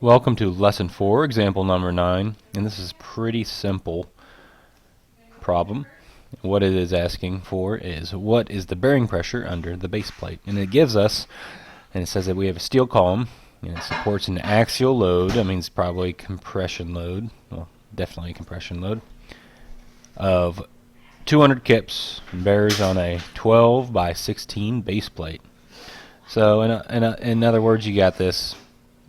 Welcome to lesson 4, example number 9, and this is a pretty simple problem. What it is asking for is what is the bearing pressure under the base plate, and it gives us, and it says that we have a steel column and it supports an axial load. That means probably compression load, well, definitely compression load of 200 kips and bears on a 12 by 16 base plate. So in other words, you got this.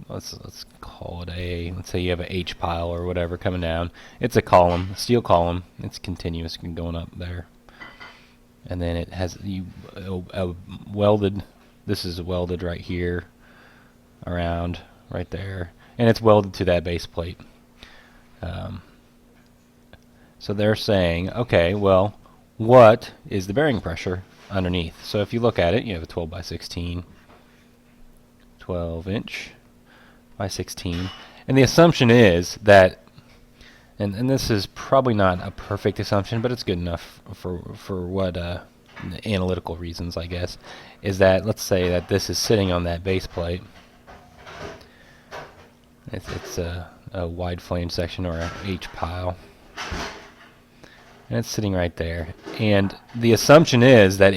Let's call it let's say you have an H pile or whatever coming down. It's a column, a steel column. It's continuous going up there, and then it has welded. This is welded right here, around right there, and it's welded to that base plate. So they're saying, okay, well, what is the bearing pressure underneath? So if you look at it, you have a 12 by 16, 12 inch by 16, and the assumption is that, and this is probably not a perfect assumption, but it's good enough for what analytical reasons, I guess, is that let's say that this is sitting on that base plate. It's a wide flange section or a H pile, and it's sitting right there, and the assumption is that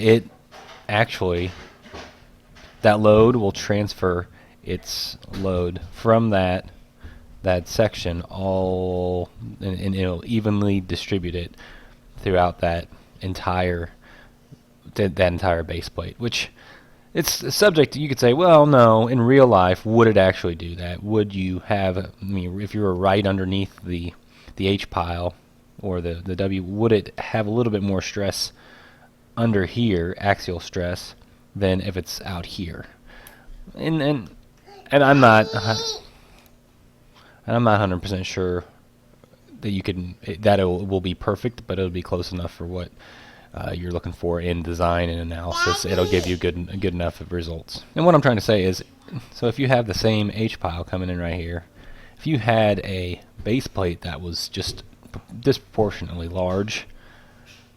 that load will transfer its load from that section and it'll evenly distribute it throughout that entire base plate, which it's subject to, you could say, well, no, in real life, would it actually do that? Would you have, I mean, if you were right underneath the H pile or the W, would it have a little bit more stress under here, axial stress, than if it's out here? And I'm not 100% sure that it will be perfect, but it'll be close enough for what you're looking for in design and analysis. It'll give you good enough of results. And what I'm trying to say is, so if you have the same H pile coming in right here, if you had a base plate that was just disproportionately large,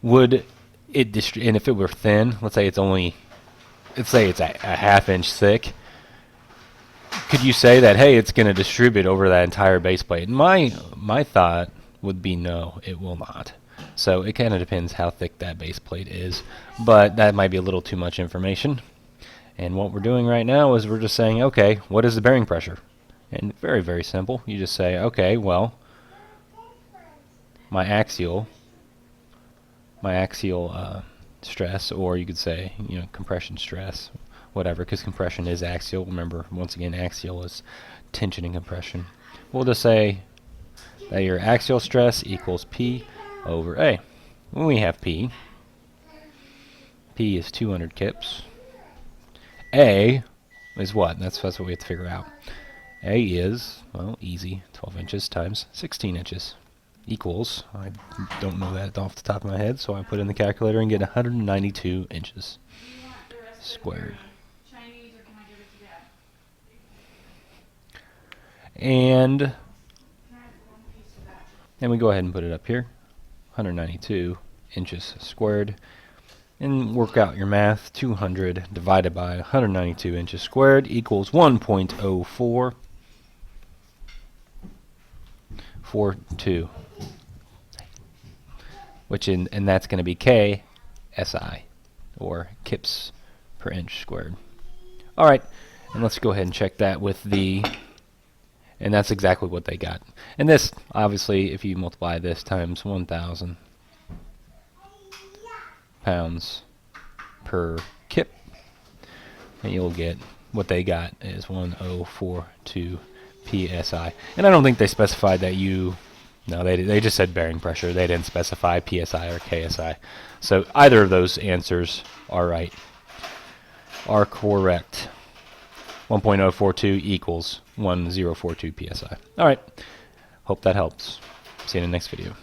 would it and if it were thin, let's say it's a half-inch thick, could you say that, hey, it's going to distribute over that entire base plate? And my thought would be no, it will not. So it kind of depends how thick that base plate is, but that might be a little too much information. And what we're doing right now is we're just saying, okay, what is the bearing pressure? And very, very simple. You just say, okay, well, my axial stress, or you could say, compression stress, whatever, because compression is axial. Remember, once again, axial is tension and compression. We'll just say that your axial stress equals P over A. When we have P is 200 kips. A is what? That's what we have to figure out. A is, well, easy, 12 inches times 16 inches equals, I don't know that off the top of my head, so I put in the calculator and get 192 inches squared. And we go ahead and put it up here, 192 inches squared, and work out your math. 200 divided by 192 inches squared equals 1.0442, and that's going to be KSI, or kips per inch squared. All right, and let's go ahead and check that with and that's exactly what they got. And this, obviously, if you multiply this times 1,000 pounds per kip, and you'll get what they got is 1.042 PSI. And I don't think they specified that no, they just said bearing pressure. They didn't specify PSI or KSI. So either of those answers are correct. 1.042 equals 1.042 PSI. All right. Hope that helps. See you in the next video.